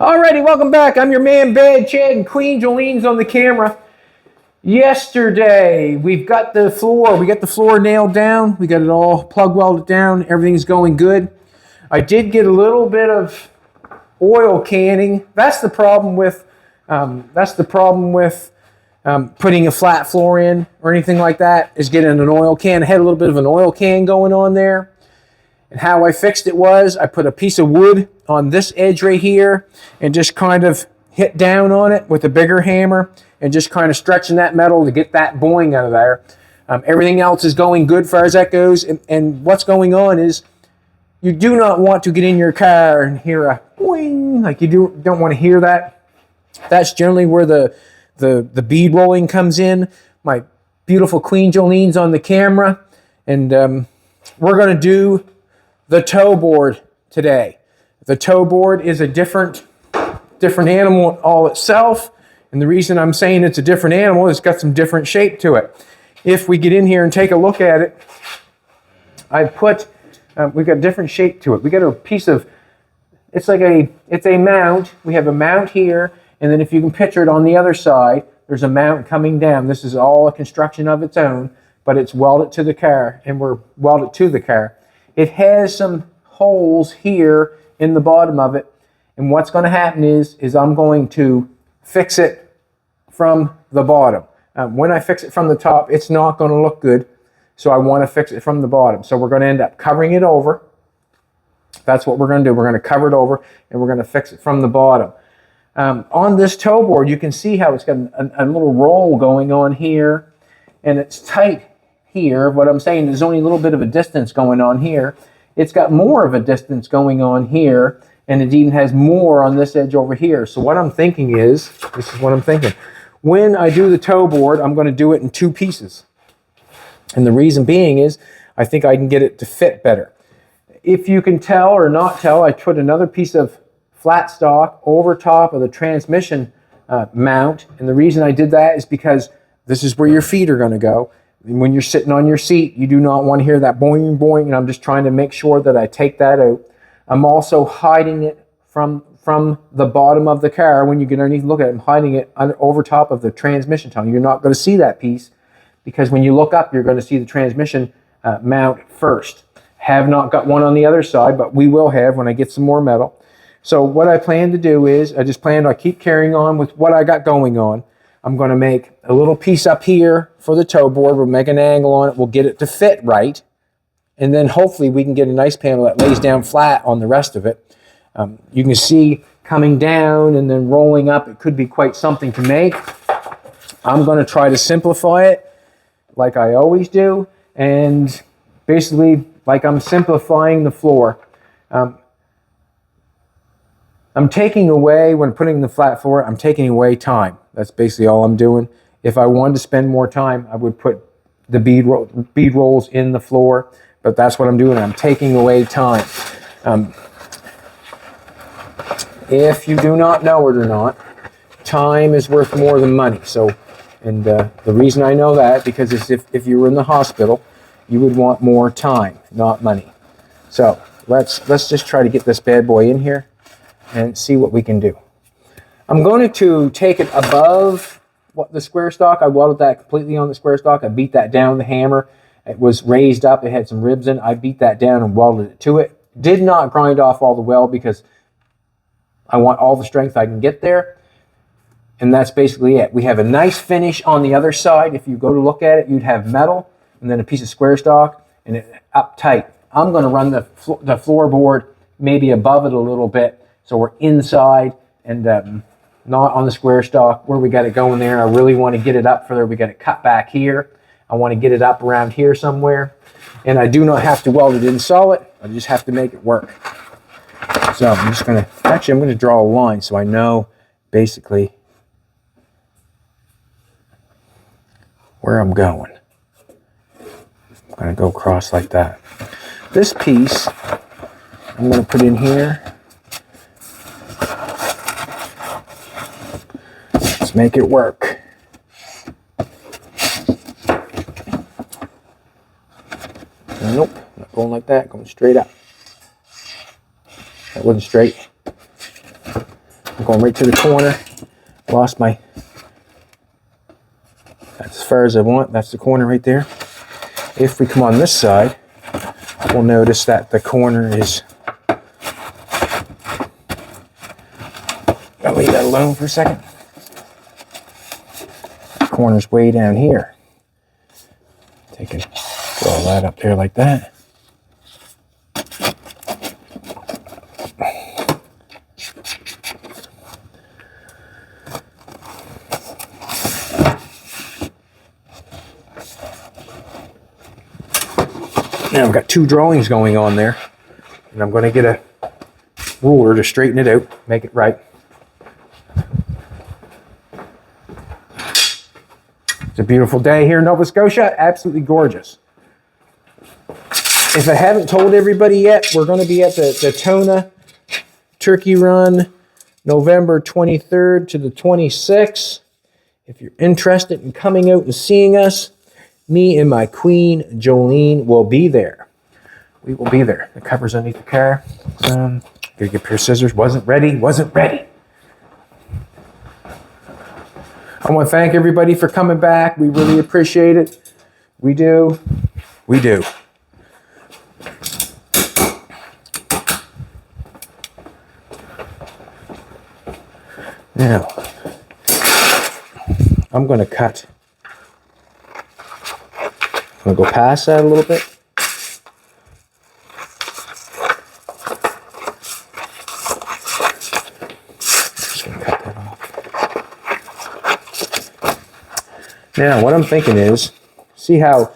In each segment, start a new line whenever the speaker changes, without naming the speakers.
Alrighty, welcome back. I'm your man, Bad Chad, and Queen Jolene's on the camera. Yesterday, we got the floor nailed down. We got it all plug welded down. Everything's going good. I did get a little bit of oil canning. That's the problem with putting a flat floor in or anything like that, is getting an oil can. I had a little bit of an oil can going on there. And how I fixed it was I put a piece of wood on this edge right here and just kind of hit down on it with a bigger hammer and just kind of stretching that metal to get that boing out of there. Everything else is going good as far as that goes. And what's going on is you do not want to get in your car and hear a boing, like you don't want to hear that. That's generally where the bead rolling comes in. My beautiful Queen Jolene's on the camera, and we're going to do the toe board today. The toe board is a different animal all itself, and the reason I'm saying it's a different animal is it's got some different shape to it. If we get in here and take a look at it, we've got a different shape to it. We got a piece of, it's a mount. We have a mount here, and then if you can picture it on the other side, there's a mount coming down. This is all a construction of its own, but it's welded to the car, and we're welded to the car. It has some holes here in the bottom of it, and what's going to happen is I'm going to fix it from the bottom. When I fix it from the top, it's not going to look good, so I want to fix it from the bottom. So we're going to end up covering it over. That's what we're going to do. We're going to cover it over, and we're going to fix it from the bottom. On this toe board, you can see how it's got a little roll going on here, and it's tight here. What I'm saying is only a little bit of a distance going on here. It's got more of a distance going on here, and it even has more on this edge over here. So what I'm thinking is, this is what I'm thinking. When I do the toe board, I'm going to do it in two pieces. And the reason being is I think I can get it to fit better. If you can tell or not tell, I put another piece of flat stock over top of the transmission mount. And the reason I did that is because this is where your feet are going to go. And when you're sitting on your seat, you do not want to hear that boing, boing, and I'm just trying to make sure that I take that out. I'm also hiding it from the bottom of the car. When you get underneath and look at it, I'm hiding it over top of the transmission tongue. You're not going to see that piece because when you look up, you're going to see the transmission mount first. Have not got one on the other side, but we will have when I get some more metal. So what I plan to do is I keep carrying on with what I got going on. I'm going to make a little piece up here for the toe board. We'll make an angle on it. We'll get it to fit right. And then hopefully we can get a nice panel that lays down flat on the rest of it. You can see coming down and then rolling up. It could be quite something to make. I'm going to try to simplify it like I always do. And basically like I'm simplifying the floor. I'm taking away, when putting the flat floor, I'm taking away time. That's basically all I'm doing. If I wanted to spend more time, I would put the bead rolls in the floor, but that's what I'm doing. I'm taking away time. If you do not know it or not, time is worth more than money. So, and the reason I know that, because it's if you were in the hospital, you would want more time, not money. So let's just try to get this bad boy in here and see what we can do. I'm going to take it above the square stock. I welded that completely on the square stock. I beat that down with the hammer. It was raised up. It had some ribs in it. I beat that down and welded it to it. Did not grind off all the weld because I want all the strength I can get there. And that's basically it. We have a nice finish on the other side. If you go to look at it, you'd have metal and then a piece of square stock and it up tight. I'm going to run the floorboard maybe above it a little bit so we're inside and not on the square stock where we got it going there. I really want to get it up further. We got it cut back here. I want to get it up around here somewhere. And I do not have to weld it in solid. I just have to make it work. So I'm just going to, actually I'm going to draw a line so I know basically where I'm going. I'm going to go across like that. This piece I'm going to put in here. Let's make it work. Nope, not going like that, going straight up. That wasn't straight. I'm going right to the corner. Lost my, that's as far as I want. That's the corner right there. If we come on this side, we'll notice that the corner is, I'll leave that alone for a second. The corner's way down here. Take it, draw that up there like that. Now I've got two drawings going on there, and I'm going to get a ruler to straighten it out, make it right. It's a beautiful day here in Nova Scotia, absolutely gorgeous. If I haven't told everybody yet, we're going to be at the Daytona Turkey Run November 23rd to the 26th. If you're interested in coming out and seeing us, me and my queen, Jolene, will be there. We will be there. The cover's underneath the car. Gotta get a pair of scissors. Wasn't ready. I want to thank everybody for coming back. We really appreciate it. We do. Now, I'm going to cut. I'm going to go past that a little bit. Just going to cut that off. Now, what I'm thinking is, see how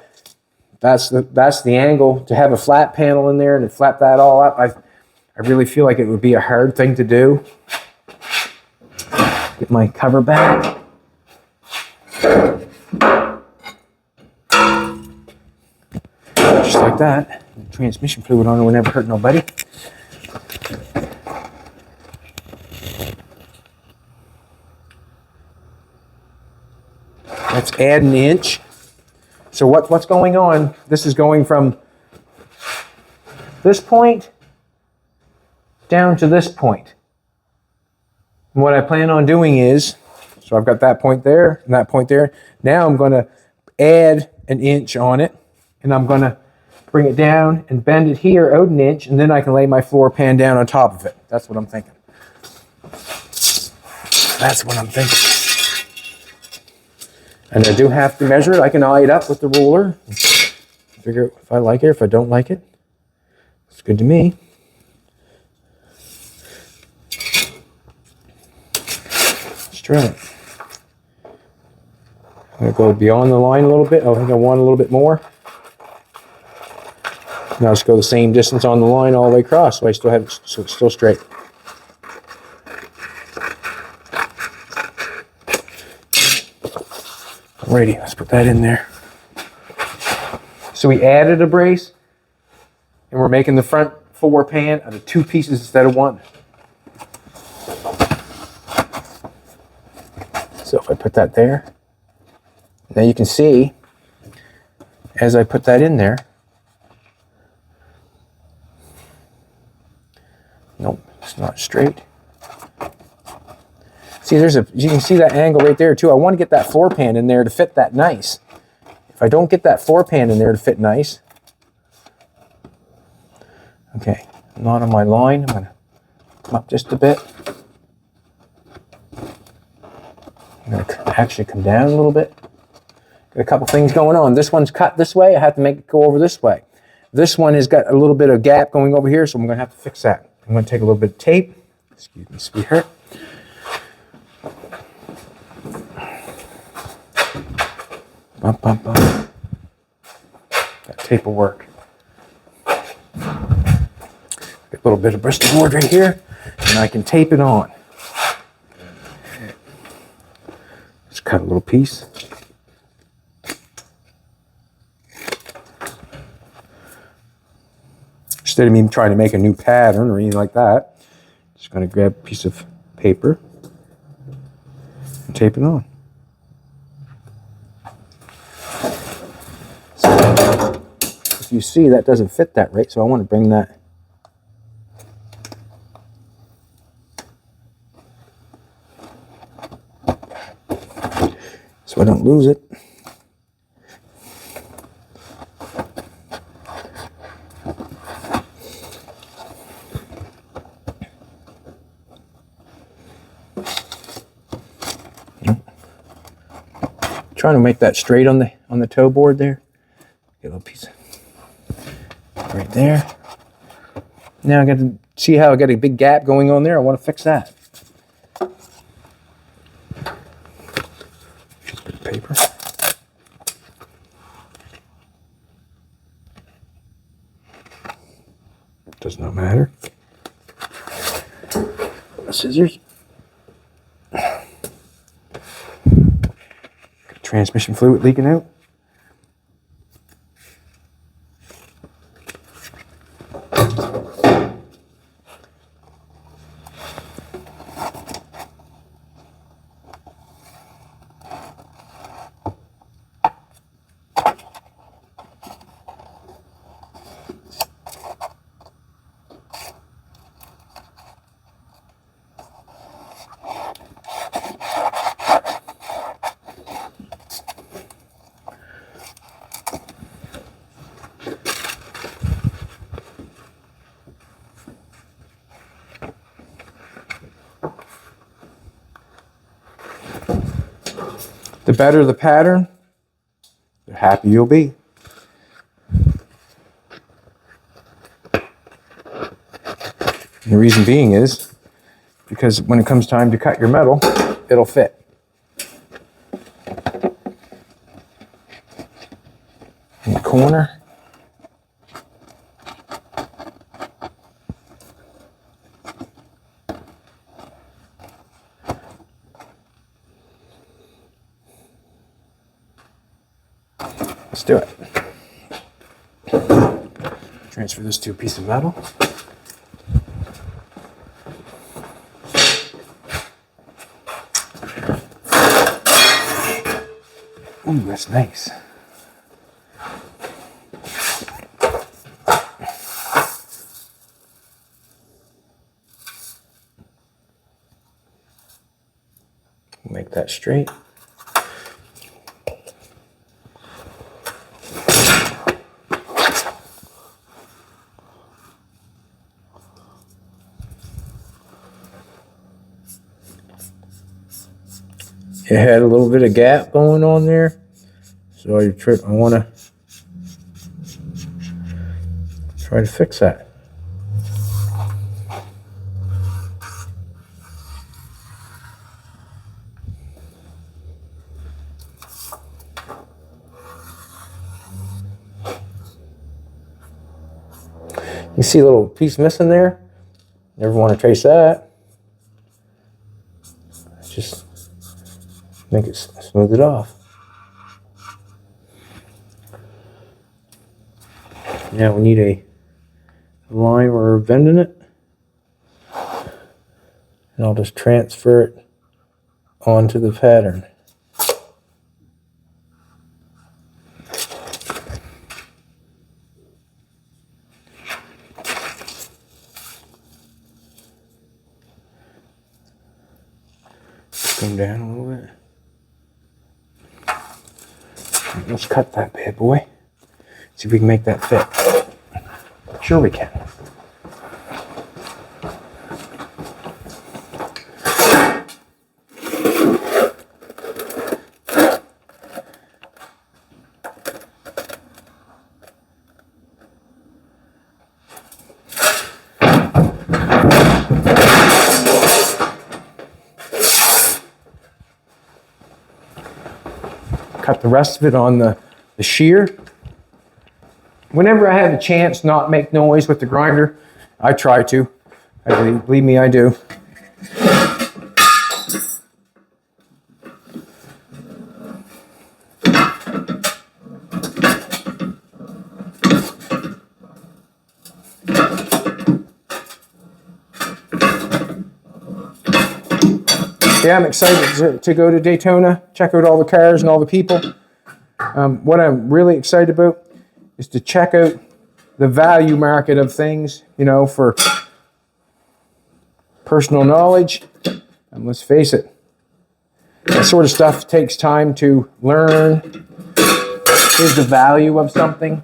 that's the angle to have a flat panel in there and to flap that all up. I really feel like it would be a hard thing to do. Get my cover back. Just like that. Transmission fluid on it will never hurt nobody. Let's add an inch. So what's going on? This is going from this point down to this point. And what I plan on doing is, so I've got that point there and that point there. Now I'm going to add an inch on it, and I'm going to bring it down and bend it here out an inch, and then I can lay my floor pan down on top of it. That's what I'm thinking. And I do have to measure it. I can eye it up with the ruler. Figure out if I like it, if I don't like it. It's good to me. Let's try it. I'm going to go beyond the line a little bit. I think I want a little bit more. Now just go the same distance on the line all the way across, so I still have it, so it's still straight. Alrighty, let's put that in there. So we added a brace, and we're making the front floor pan out of two pieces instead of one. So if I put that there, now you can see, as I put that in there, nope, it's not straight. See, you can see that angle right there too. I want to get that floor pan in there to fit that nice. If I don't get that floor pan in there to fit nice, okay, not on my line. I'm going to come up just a bit. I'm going to actually come down a little bit. Got a couple things going on. This one's cut this way. I have to make it go over this way. This one has got a little bit of gap going over here, so I'm going to have to fix that. I'm going to take a little bit of tape. Excuse me, sweetheart. Bump, bump, bump. That tape will work. Get a little bit of Bristol board right here, and I can tape it on. Just cut a little piece. Instead of me trying to make a new pattern or anything like that, just going to grab a piece of paper and tape it on. So, if you see, that doesn't fit that right, so I want to bring that so I don't lose it. Trying to make that straight on the toe board there. Get a little piece right there. Now I got to see how I got a big gap going on there. I want to fix that. Just bit of paper. Does not matter. Scissors. Transmission fluid leaking out. The better the pattern, the happier you'll be. And the reason being is because when it comes time to cut your metal, it'll fit. In the corner. Let's do it. Transfer this to a piece of metal. Ooh, that's nice. Make that straight. It had a little bit of gap going on there, so I want to try to fix that. You see a little piece missing there? Never want to trace that. Just make it smooth it off. Now we need a line or a bend in it. And I'll just transfer it onto the pattern. Come down a little bit. Let's cut that bad boy. See if we can make that fit. Sure we can. Cut the rest of it on the shear. Whenever I have a chance not make noise with the grinder, I try to. Believe me, I do. Yeah, I'm excited to go to Daytona, check out all the cars and all the people. What I'm really excited about is to check out the value market of things, you know, for personal knowledge. And let's face it, That sort of stuff takes time to learn. Is the value of something.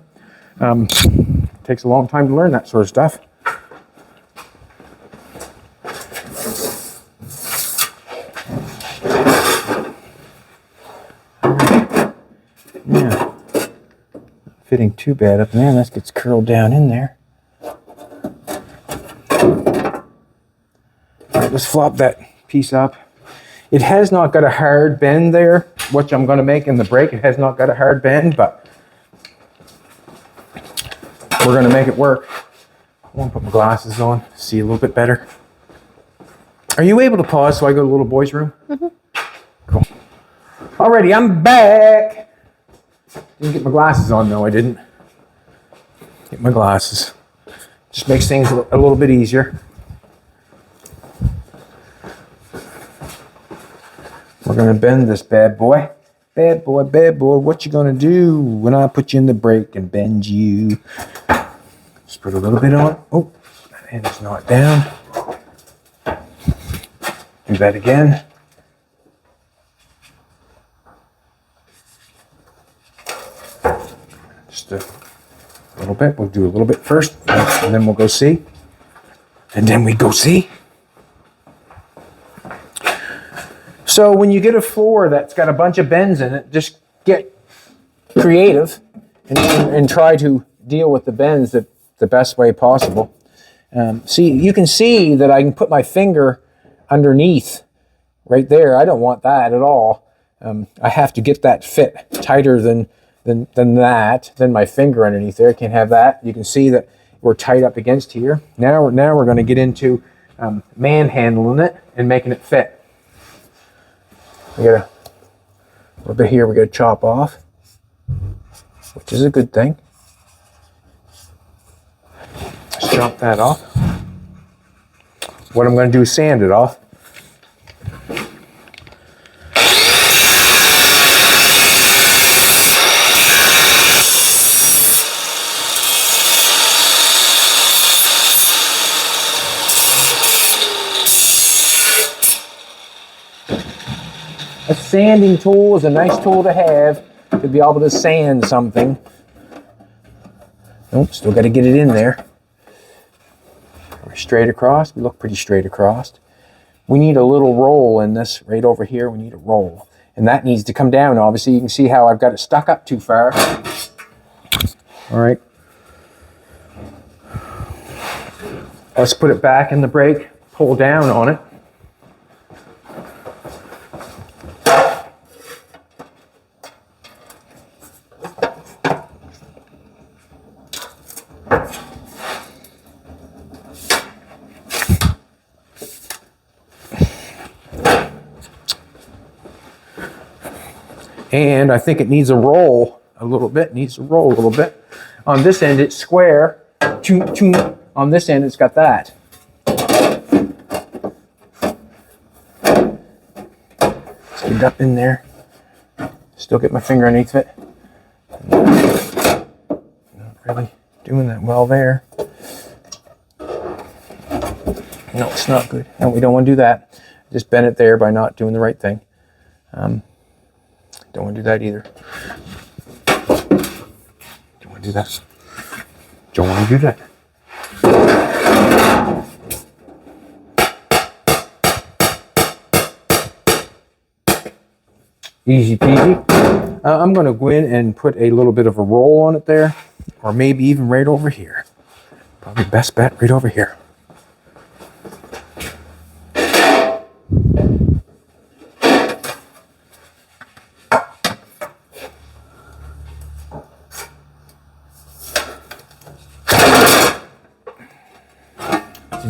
Takes a long time to learn that sort of stuff. Yeah, fitting too bad up in there. That gets curled down in there. All right, let's flop that piece up. It has not got a hard bend there, which I'm going to make in the brake. It has not got a hard bend, but we're going to make it work. I want to put my glasses on, see a little bit better. Are you able to pause so I go to the little boy's room? Mm-hmm. Cool. Alrighty, I'm back. Didn't get my glasses on, though. I didn't get my glasses. Just makes things a little bit easier. We're going to bend this bad boy. Bad boy, what you going to do when I put you in the brake and bend you? Just put a little bit on. Oh, and it's not down. Do that again. Just a little bit. We'll do a little bit first, and then we'll go see. And then we go see. So when you get a floor that's got a bunch of bends in it, just get creative and try to deal with the bends the best way possible. See, you can see that I can put my finger underneath right there. I don't want that at all. I have to get that fit tighter than my finger underneath there. I can't have that. You can see that we're tight up against here. Now we're going to get into manhandling it and making it fit. We got a little bit here we got to chop off, which is a good thing. Let's chop that off. What I'm going to do is sand it off. A sanding tool is a nice tool to have to be able to sand something. Nope, still got to get it in there. We're straight across. We look pretty straight across. We need a little roll in this right over here. We need a roll. And that needs to come down, obviously. You can see how I've got it stuck up too far. All right. Let's put it back in the brake, pull down on it. And I think it needs a roll a little bit. On this end, it's square. On this end, it's got that. Let's get it up in there. Still get my finger underneath it. Not really doing that well there. No, it's not good. No, we don't want to do that. Just bend it there by not doing the right thing. Don't want to do that either. Don't want to do that. Don't want to do that. Easy peasy. I'm going to go in and put a little bit of a roll on it there, or maybe even right over here. Probably best bet right over here.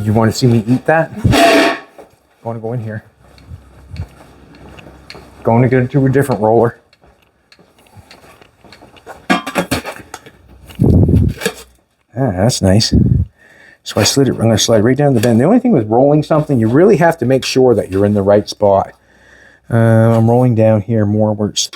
You want to see me eat that? I want to go in here. Going to get into a different roller. That's nice. So I slid it. I'm going to slide right down the bend. The only thing with rolling something, you really have to make sure that you're in the right spot. I'm rolling down here more where it's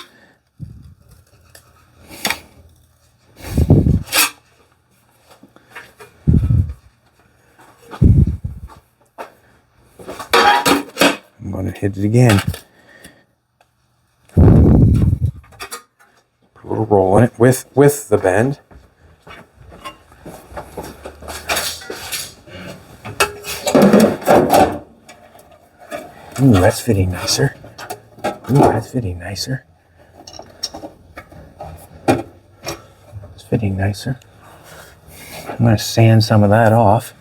hit it again. A little roll in it with the bend. Ooh, that's fitting nicer. Ooh, that's fitting nicer. It's fitting nicer. I'm going to sand some of that off.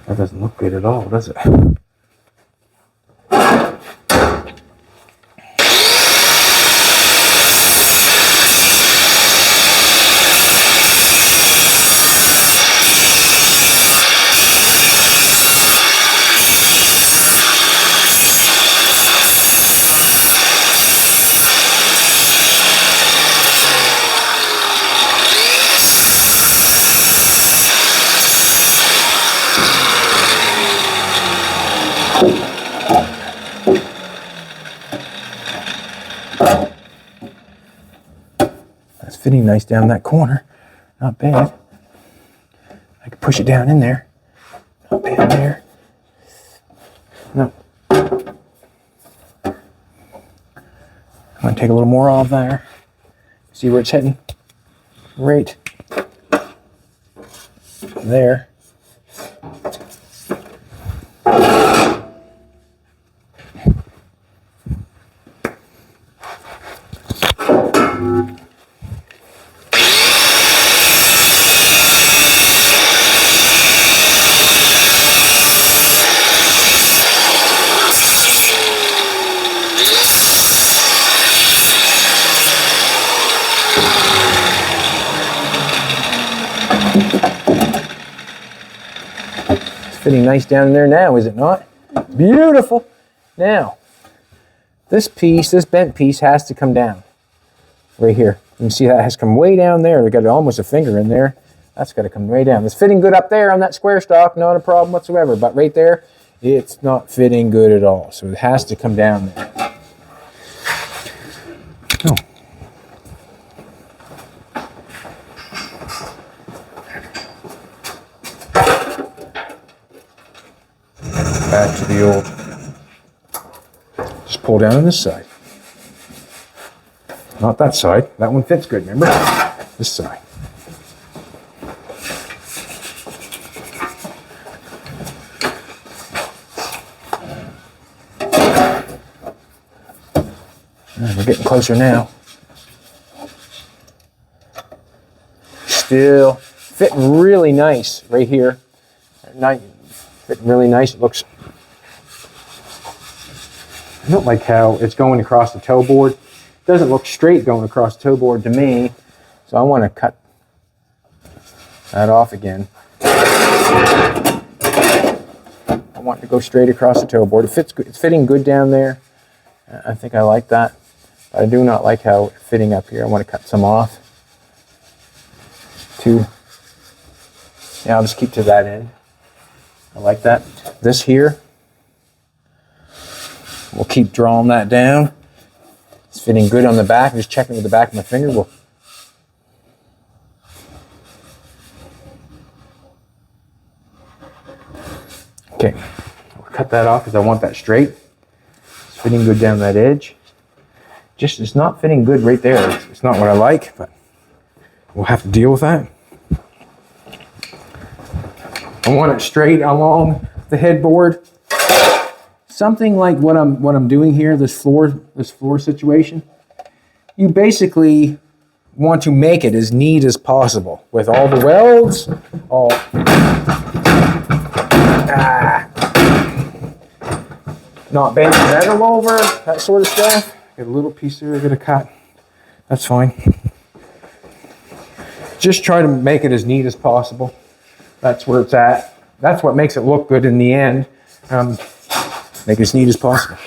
That doesn't look good at all, does it? That's fitting nice down that corner. Not bad. I can push it down in there. Not bad there. No. I'm going to take a little more off there. See where it's heading? Right there. Fitting nice down in there now, is it not? Beautiful. Now, this piece, this bent piece has to come down right here. You can see that has come way down there. We've got almost a finger in there. That's got to come way down. It's fitting good up there on that square stock, not a problem whatsoever. But right there, it's not fitting good at all. So it has to come down there. Oh. Back to the old, just pull down on this side. Not that side, that one fits good, remember? This side. We're getting closer now. Still fitting really nice right here. Fitting really nice, it looks. I don't like how it's going across the toe board. It doesn't look straight going across the toe board to me. So I want to cut that off again. I want to go straight across the toe board. It fits good. It's fitting good down there. I think I like that. But I do not like how it's fitting up here. I want to cut some off. Yeah, I'll just keep to that end. I like that. This here, we'll keep drawing that down. It's fitting good on the back. Just checking with the back of my finger. Okay, I'll cut that off because I want that straight. It's fitting good down that edge. Just, it's not fitting good right there. It's not what I like, but we'll have to deal with that. I want it straight along the headboard. Something like what I'm doing here, this floor situation. You basically want to make it as neat as possible with all the welds, not bending metal over, that sort of stuff. Got a little piece there I gotta cut. That's fine. Just try to make it as neat as possible. That's where it's at. That's what makes it look good in the end. Make it as neat as possible.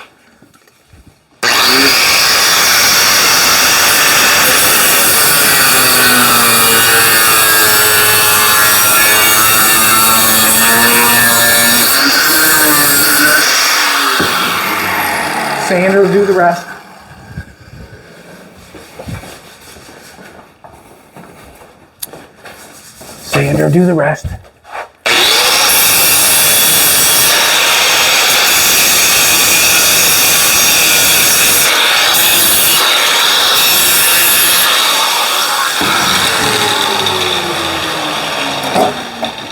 Sander will do the rest. Sander will do the rest.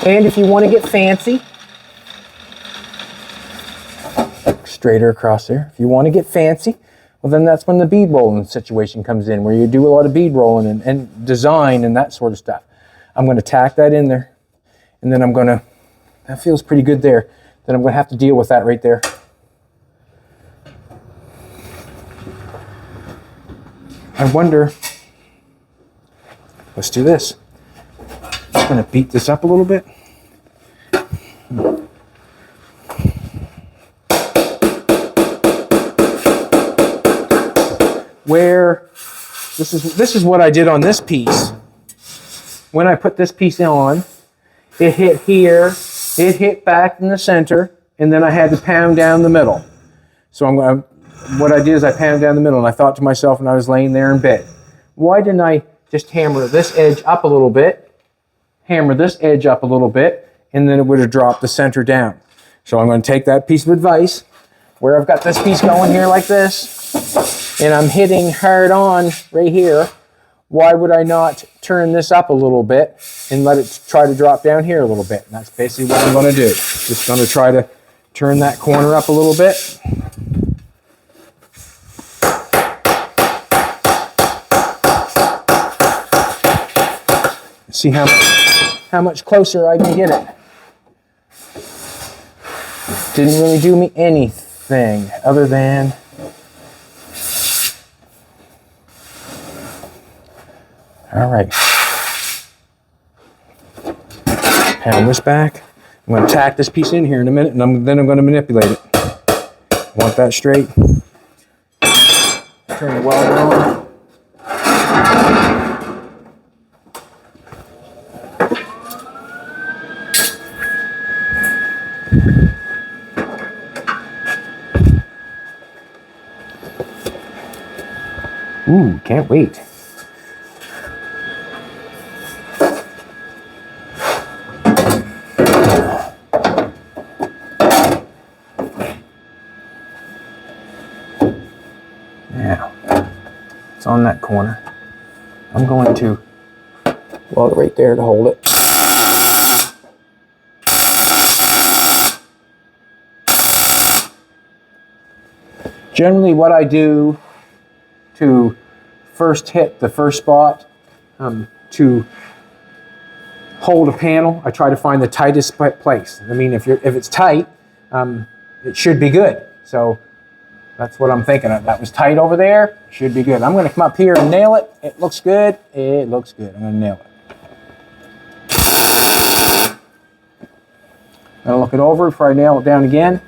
And if you want to get fancy, straighter across there. If you want to get fancy, well, then that's when the bead rolling situation comes in, where you do a lot of bead rolling and design and that sort of stuff. I'm going to tack that in there, and then I'm going to, that feels pretty good there. Then I'm going to have to deal with that right there. I wonder, let's do this. I'm going to beat this up a little bit. Where this is what I did on this piece. When I put this piece on, it hit here, it hit back in the center, and then I had to pound down the middle. So what I did is I pounded down the middle, and I thought to myself when I was laying there in bed, why didn't I just hammer this edge up a little bit, hammer this edge up a little bit, and then it would have dropped the center down. So I'm going to take that piece of advice, where I've got this piece going here like this, and I'm hitting hard on right here. Why would I not turn this up a little bit and let it try to drop down here a little bit? And that's basically what I'm going to do. Just going to try to turn that corner up a little bit. See how much closer I can get it. Didn't really do me anything other than all right. Pound this back. I'm going to tack this piece in here in a minute, and then I'm going to manipulate it. Want that straight. Turn the welder on. Ooh, can't wait. Now, it's on that corner. I'm going to weld it right there to hold it. Generally, what I do to first hit the first spot to hold a panel, I try to find the tightest place. I mean, if it's tight, it should be good. So that's what I'm thinking of. That was tight over there, should be good. I'm going to come up here and nail it. It looks good. It looks good. I'm going to nail it. I'm going to look it over before I nail it down again.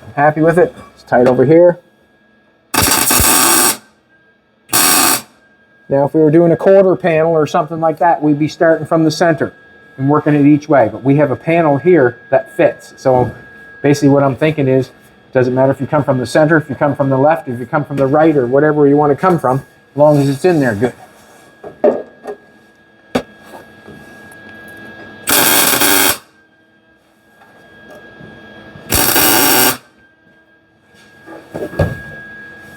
I'm happy with it. It's tight over here. Now, if we were doing a quarter panel or something like that, we'd be starting from the center and working it each way. But we have a panel here that fits. So basically what I'm thinking is, it doesn't matter if you come from the center, if you come from the left, if you come from the right, or whatever you want to come from, as long as it's in there good.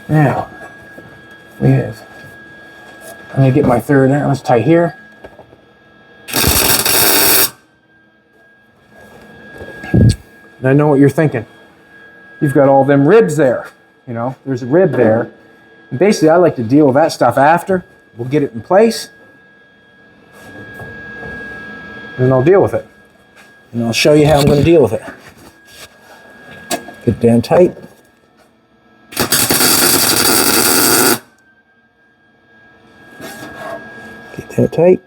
Now, we have, I'm going to get my third there. Let's tie here. And I know what you're thinking. You've got all them ribs there. You know, there's a rib there. And basically, I like to deal with that stuff after. We'll get it in place. And I'll deal with it. And I'll show you how I'm going to deal with it. Get down tight. Get that tight.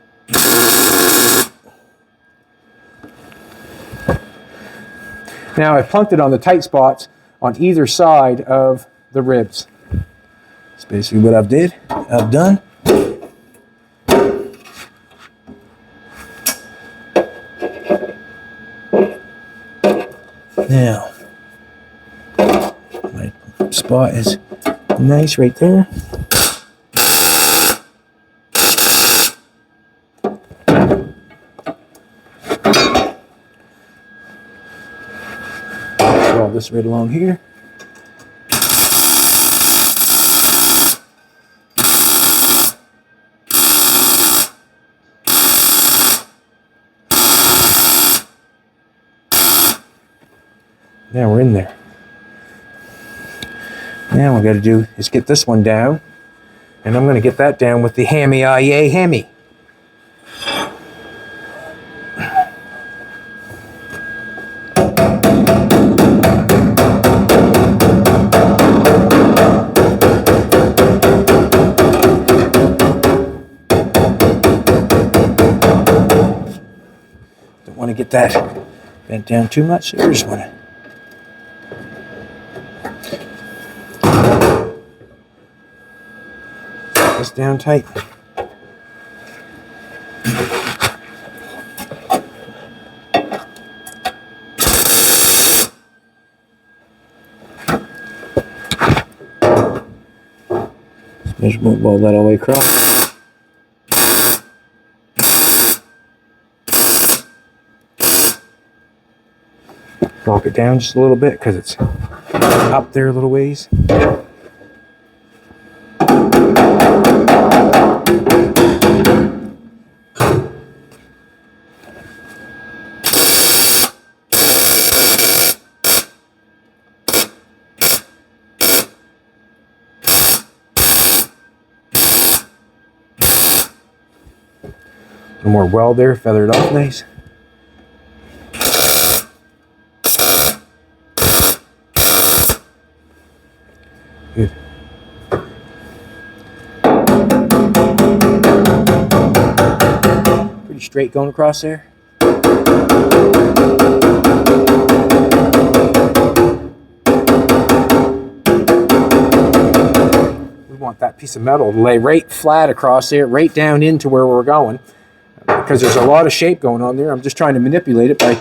Now I plunked it on the tight spots on either side of the ribs. That's basically what I've done. Now, my spot is nice right there. Draw this right along here. Now we're in there. Now what we got to do is get this one down, and I'm going to get that down with the hammy IA hammy. Don't want to get that bent down too much, so we just want to this down tight. Measurement ball that all the way across. Lock it down just a little bit because it's up there a little ways. A little more weld there, feather it off nice. Good. Pretty straight going across there. We want that piece of metal to lay right flat across there, right down into where we're going. Because there's a lot of shape going on there. I'm just trying to manipulate it by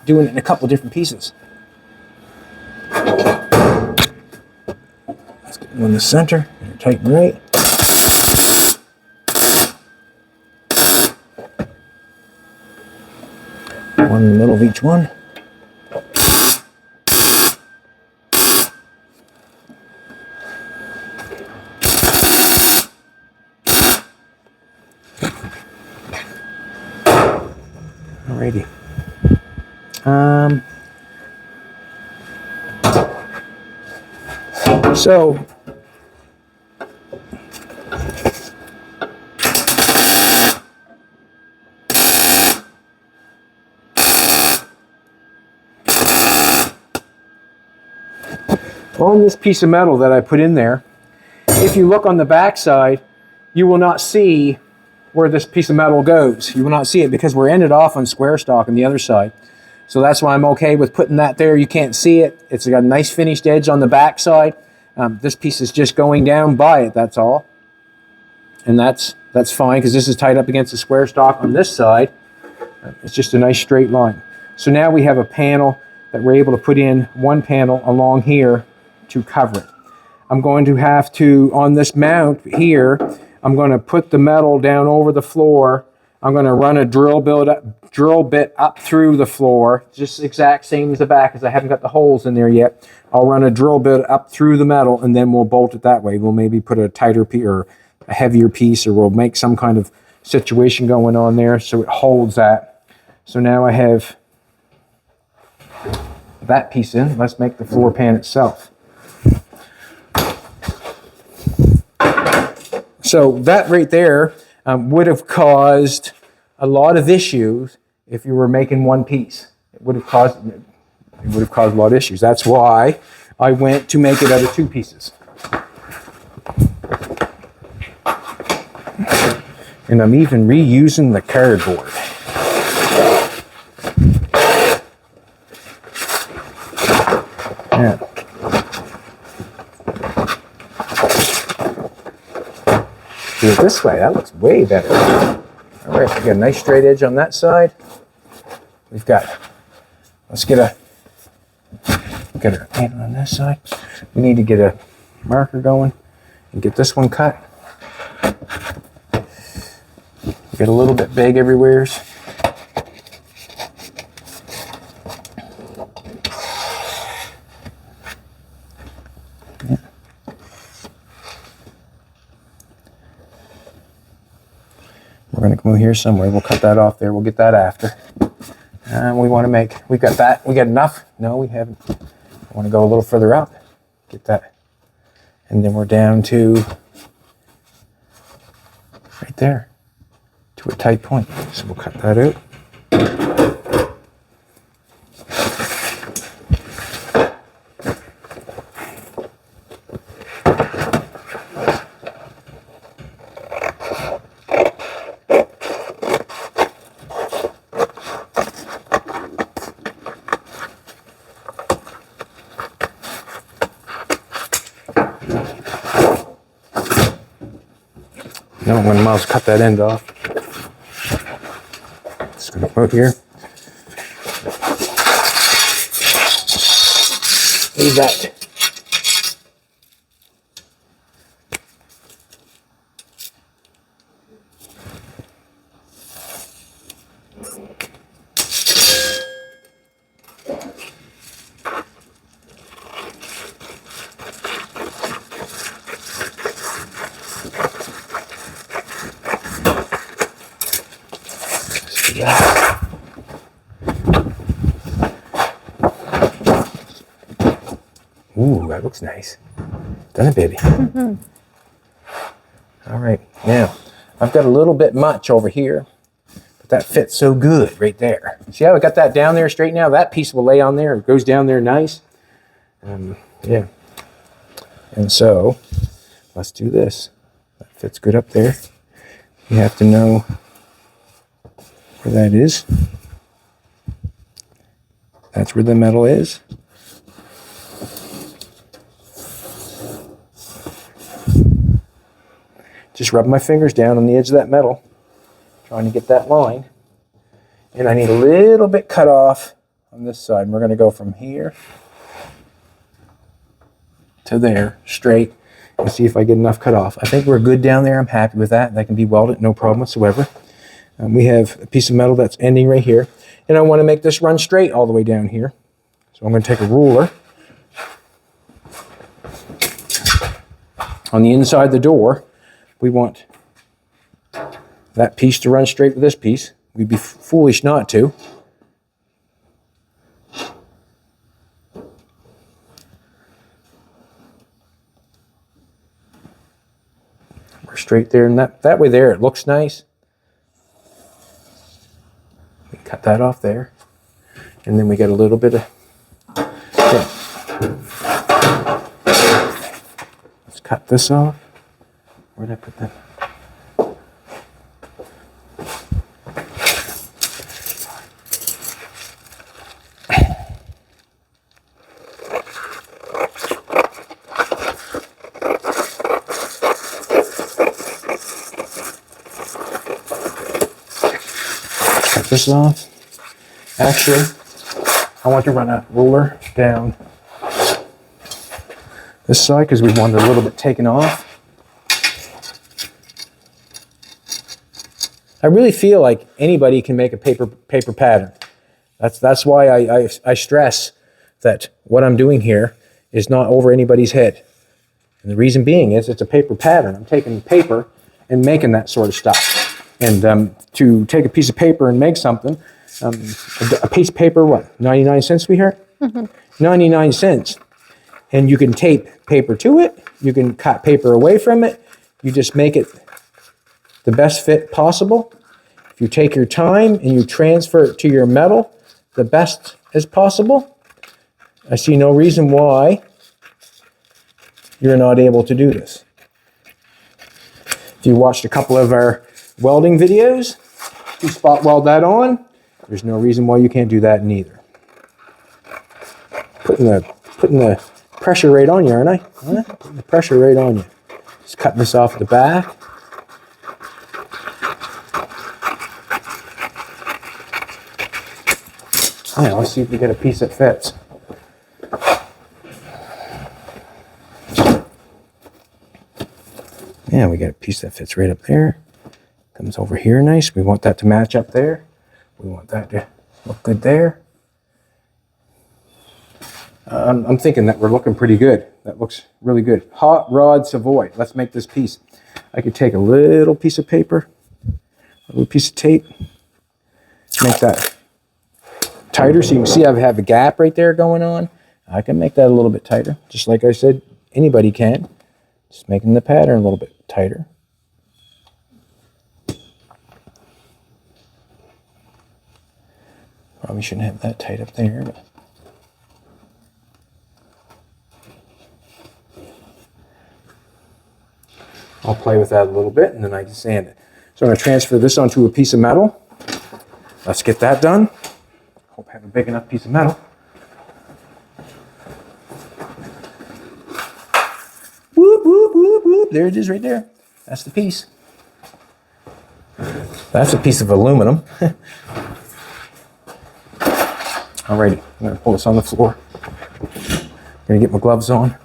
doing it in a couple different pieces. Let's get one in the center, tighten right. One in the middle of each one. Alrighty. So on this piece of metal that I put in there, if you look on the back side, you will not see where this piece of metal goes. You will not see it because we're ended off on square stock on the other side. So that's why I'm okay with putting that there. You can't see it. It's got a nice finished edge on the back side. This piece is just going down by it, that's all. And that's fine because this is tied up against the square stock on this side. It's just a nice straight line. So now we have a panel that we're able to put in one panel along here to cover it. I'm going to have to, on this mount here, I'm going to put the metal down over the floor. I'm going to run a drill bit up through the floor, just exact same as the back, because I haven't got the holes in there yet. I'll run a drill bit up through the metal, and then we'll bolt it that way. We'll maybe put a tighter piece or a heavier piece, or we'll make some kind of situation going on there so it holds that. So now I have that piece in. Let's make the floor pan itself. So that right there would have caused a lot of issues if you were making one piece. It would have caused a lot of issues. That's why I went to make it out of two pieces. And I'm even reusing the cardboard. Yeah. Do it this way. That looks way better. All right, we got a nice straight edge on that side. Let's get a paint on this side. We need to get a marker going and get this one cut. Get a little bit big everywhere. Yeah. We're going to come here somewhere. We'll cut that off there. We'll get that after. We want to make, we've got that, we got enough. No, we haven't. I want to go a little further up, get that. And then we're down to right there, to a tight point. So we'll cut that out. No, I'm going to cut that end off. Just going to put here. Leave that. Ooh, that looks nice. Doesn't it, baby? Mm-hmm. All right, now, I've got a little bit much over here, but that fits so good right there. See how I got that down there straight now? That piece will lay on there. It goes down there nice. Yeah. And so, let's do this. That fits good up there. You have to know where that is. That's where the metal is. Just rub my fingers down on the edge of that metal, trying to get that line. And I need a little bit cut off on this side. And we're going to go from here to there, straight, and see if I get enough cut off. I think we're good down there. I'm happy with that. That can be welded, no problem whatsoever. We have a piece of metal that's ending right here. And I want to make this run straight all the way down here. So I'm going to take a ruler. On the inside of the door, we want that piece to run straight with this piece. We'd be foolish not to. We're straight there, and that way there, it looks nice. We cut that off there. And then we get a little bit of... Okay. Let's cut this off. Where did I put that? Cut this off. Actually, I want to run a ruler down this side because we want it a little bit taken off. I really feel like anybody can make a paper pattern. That's why I stress that what I'm doing here is not over anybody's head. And the reason being is it's a paper pattern. I'm taking paper and making that sort of stuff. And to take a piece of paper and make something, a piece of paper, what, 99 cents we heard? Mm-hmm. 99 cents. And you can tape paper to it. You can cut paper away from it. You just make it the best fit possible. If you take your time and you transfer it to your metal the best as possible, I see no reason why you're not able to do this. If you watched a couple of our welding videos, you spot weld that on, there's no reason why you can't do that neither. Putting the pressure right on you, aren't I? Huh? Putting the pressure right on you. Just cutting this off at the back. Yeah, let's see if we get a piece that fits. Yeah, we got a piece that fits right up there. Comes over here nice. We want that to match up there. We want that to look good there. I'm thinking that we're looking pretty good. That looks really good. Hot Rod Savoy. Let's make this piece. I could take a little piece of paper, a little piece of tape, make that tighter. So you can see I have a gap right there going on. I can make that a little bit tighter. Just like I said, anybody can. Just making the pattern a little bit tighter. Probably shouldn't have that tight up there. But I'll play with that a little bit and then I can sand it. So I'm going to transfer this onto a piece of metal. Let's get that done. Hope I have a big enough piece of metal. Whoop, whoop, whoop, whoop. There it is right there. That's the piece. That's a piece of aluminum. Alrighty, I'm going to pull this on the floor. I'm going to get my gloves on.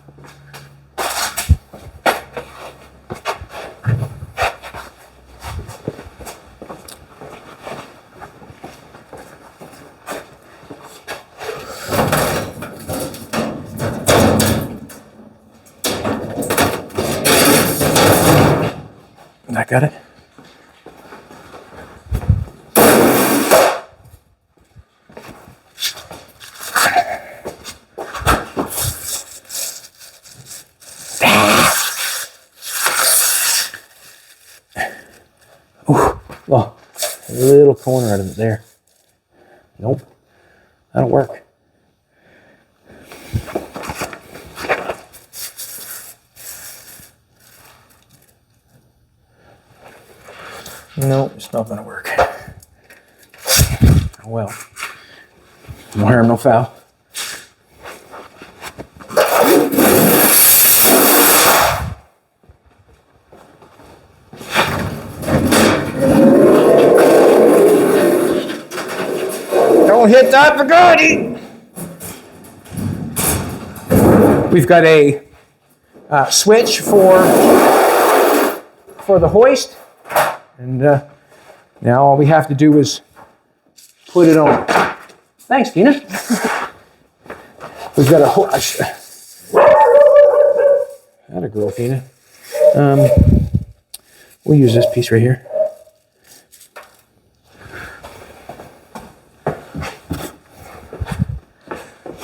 I got it. Ooh, well, a little corner out of it there. Nope, that'll work. No, it's not gonna work. Oh well. No harm, no foul. Don't hit that Bugatti! We've got a switch for the hoist. And now all we have to do is put it on. Thanks, Tina. We've got a That a girl, Tina. We'll use this piece right here.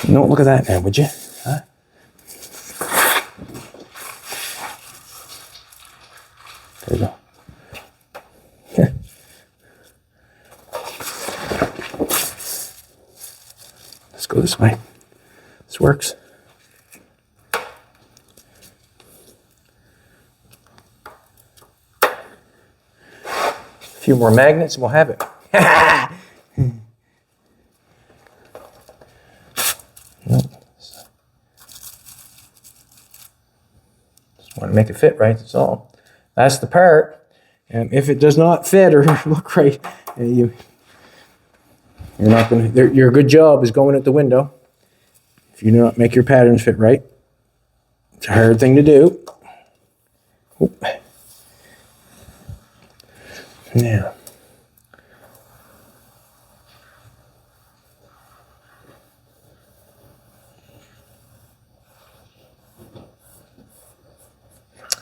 No, look at that now, would you? Huh? There you go. Let's go this way. This works. A few more magnets and we'll have it. Just want to make it fit right, that's all. That's the part. And if it does not fit or look right, you're not going to. Your good job is going at the window. If you do not make your patterns fit right, it's a hard thing to do. Oop. Now,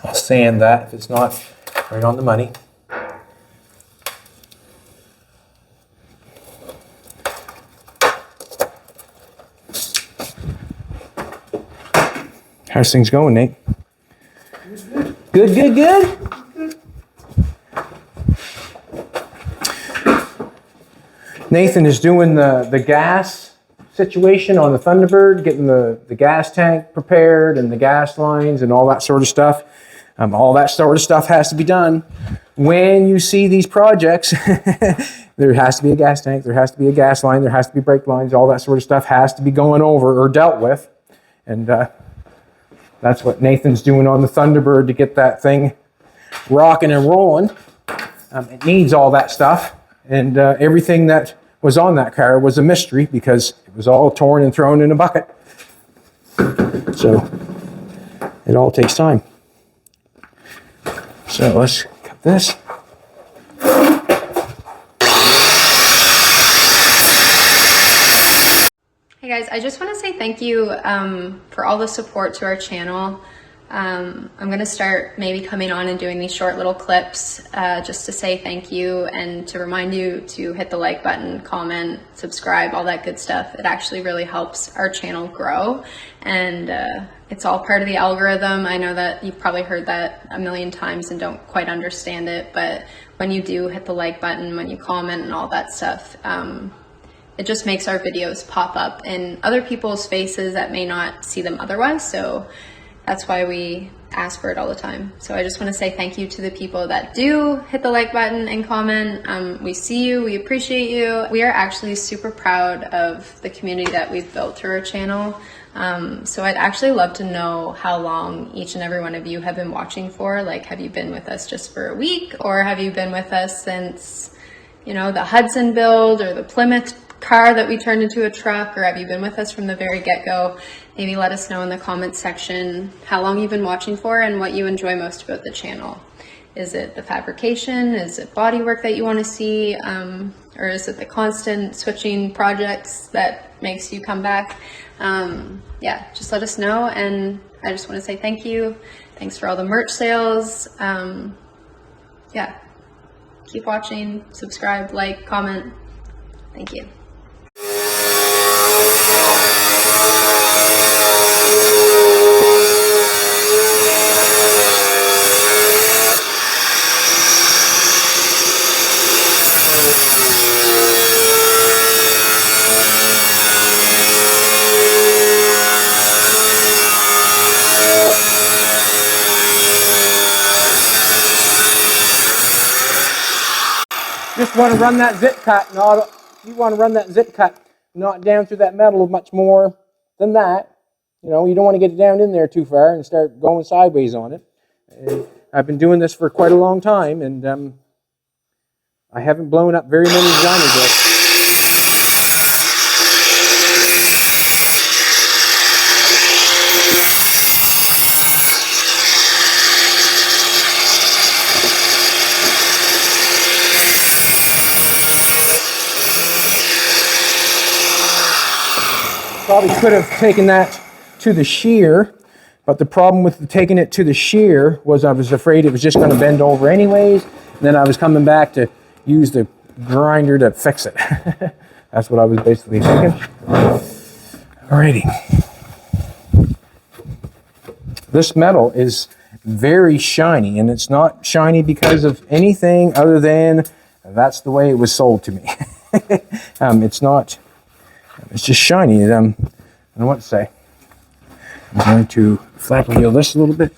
I'll sand that if it's not right on the money. How's things going, Nate? Good, good, good. Nathan is doing the gas situation on the Thunderbird, getting the gas tank prepared and the gas lines and all that sort of stuff. All that sort of stuff has to be done. When you see these projects, there has to be a gas tank, there has to be a gas line, there has to be brake lines, all that sort of stuff has to be going over or dealt with. And that's what Nathan's doing on the Thunderbird to get that thing rocking and rolling. It needs all that stuff. And everything that was on that car was a mystery because it was all torn and thrown in a bucket. So it all takes time. So let's cut this.
Hey guys, I just want to say thank you for all the support to our channel. I'm going to start maybe coming on and doing these short little clips just to say thank you and to remind you to hit the like button, comment, subscribe, all that good stuff. It actually really helps our channel grow, and it's all part of the algorithm. I know that you've probably heard that a million times and don't quite understand it, but when you do hit the like button, when you comment and all that stuff, it just makes our videos pop up in other people's faces that may not see them otherwise. So that's why we ask for it all the time. So I just want to say thank you to the people that do hit the like button and comment. We see you, we appreciate you. We are actually super proud of the community that we've built through our channel. So I'd actually love to know how long each and every one of you have been watching for. Like, have you been with us just for a week, or have you been with us since, you know, the Hudson build or the Plymouth car that we turned into a truck, or have you been with us from the very get-go? Maybe let us know in the comments section how long you've been watching for and what you enjoy most about the channel. Is it the fabrication? Is it body work that you want to see? Or is it the constant switching projects that makes you come back? Yeah, just let us know. And I just want to say thank you. Thanks for all the merch sales. Yeah, keep watching, subscribe, like, comment. Thank you.
Just want to run that zip cut, not, you want to run that zip cut, not down through that metal much more than that. You know, you don't want to get it down in there too far and start going sideways on it. And I've been doing this for quite a long time, and I haven't blown up very many designers yet. Probably could have taken that to the shear, but the problem with taking it to the shear was I was afraid it was just going to bend over anyways, and then I was coming back to use the grinder to fix it. That's what I was basically thinking. Alrighty. This metal is very shiny, and it's not shiny because of anything other than that's the way it was sold to me. It's not. It's just shiny. I don't know what to say. I'm going to flat wheel this a little bit.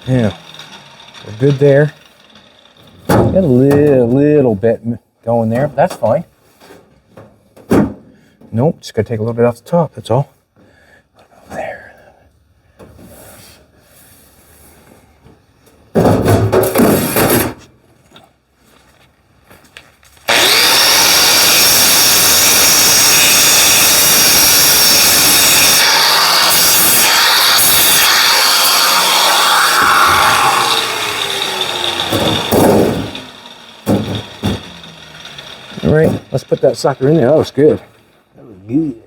Yeah, we're good there. Got a little bit going there, but that's fine. Nope, just gotta take a little bit off the top, that's all. There. All right, let's put that sucker in there. That was good. That was good.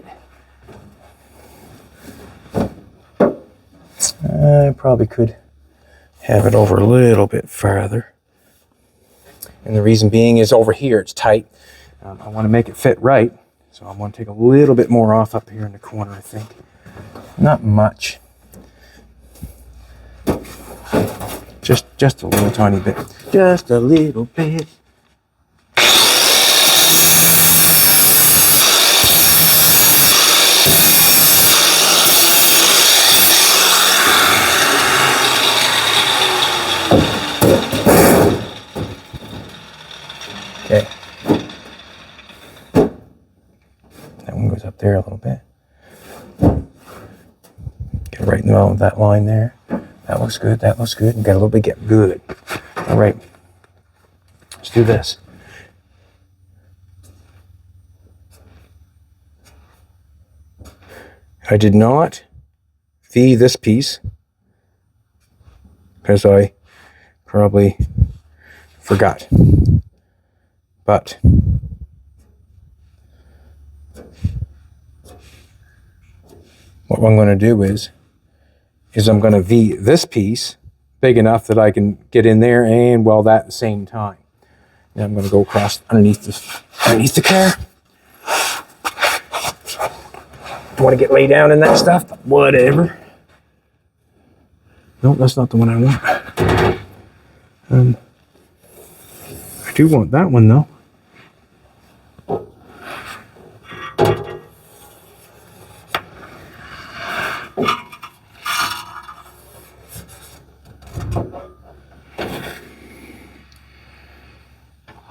I probably could have it over a little bit farther. And the reason being is over here, it's tight. I want to make it fit right. So I'm going to take a little bit more off up here in the corner, I think. Not much. Just a little tiny bit. Just a little bit. Okay. That one goes up there a little bit. Get right in the middle of that line there. That looks good. That looks good. And got a little bit get good. All right. Let's do this. I did not V this piece because I probably forgot. But what I'm going to do is I'm going to V this piece big enough that I can get in there and weld that at the same time. Then I'm going to go across underneath the car. Don't want to get laid down in that stuff, but whatever. No, that's not the one I want. I do want that one though.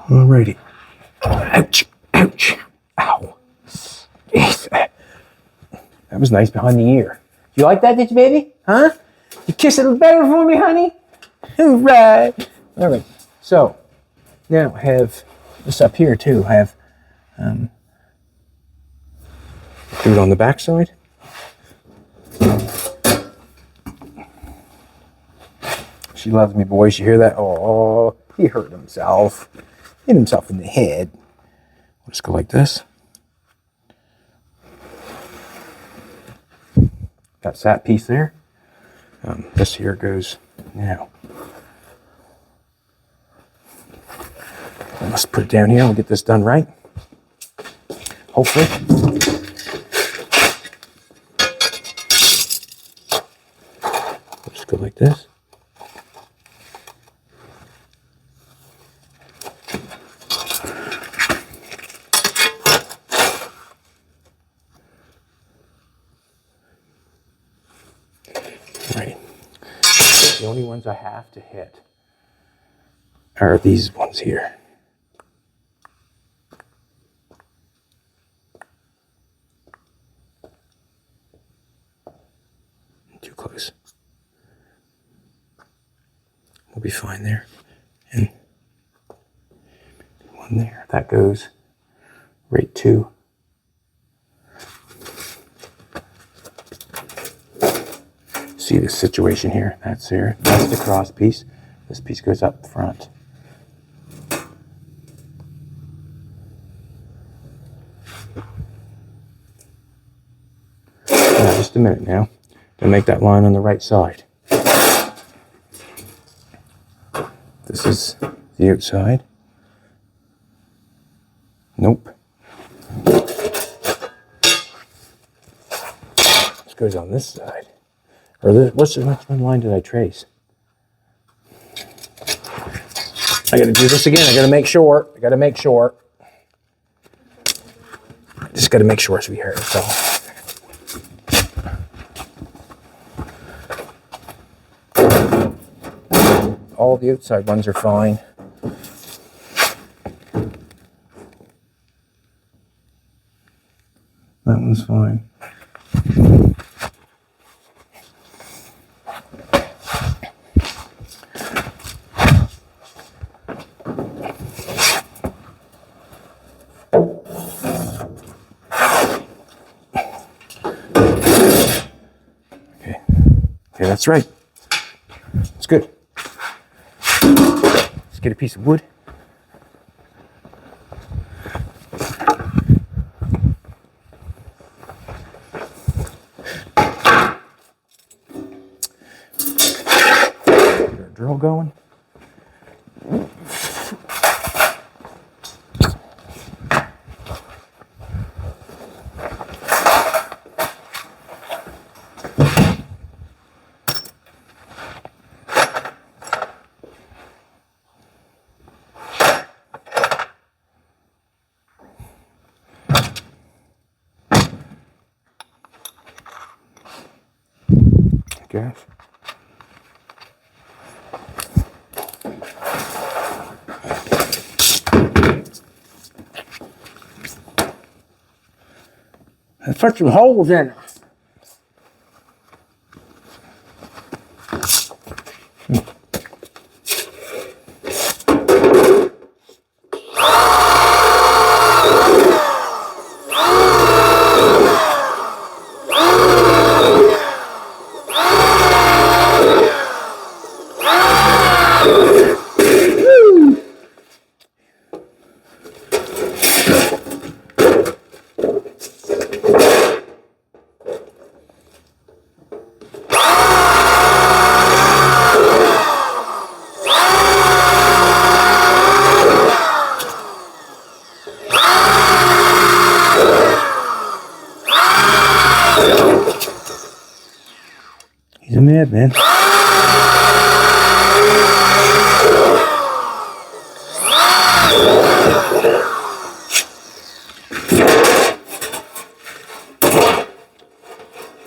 Alrighty. Ouch, ouch, ow. Jeez. That was nice behind the ear. You like that, did you, baby? Huh? You kiss it better for me, honey? All right. All right. So now I have this up here too. I have do it on the back side. She loves me, boys. You hear that? Oh, he hurt himself. Hit himself in the head. We'll just go like this. That's that piece there. This here goes now. Let's put it down here. We'll get this done right. Hopefully. We'll just go like this. Right. The only ones I have to hit are these ones here. Too close. We'll be fine there. And one there. That goes right to see this situation here. That's there. That's the cross piece. This piece goes up front. Now, just a minute now to make that line on the right side. This is the outside. Nope. This goes on this side. Or this, which one line did I trace? I gotta do this again. I gotta make sure. I just gotta make sure, sweetheart. So. All the outside ones are fine. That one's fine. Okay, that's right. It's good. Let's get a piece of wood. Get our drill going. Gas. Let's put some holes in it. madman.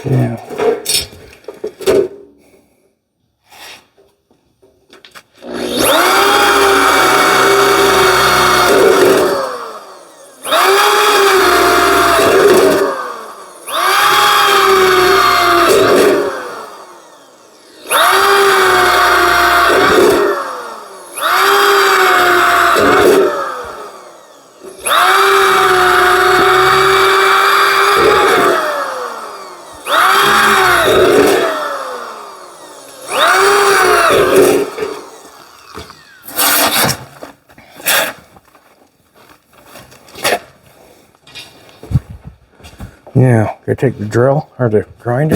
Yeah. Now, gotta take the drill or the grinder,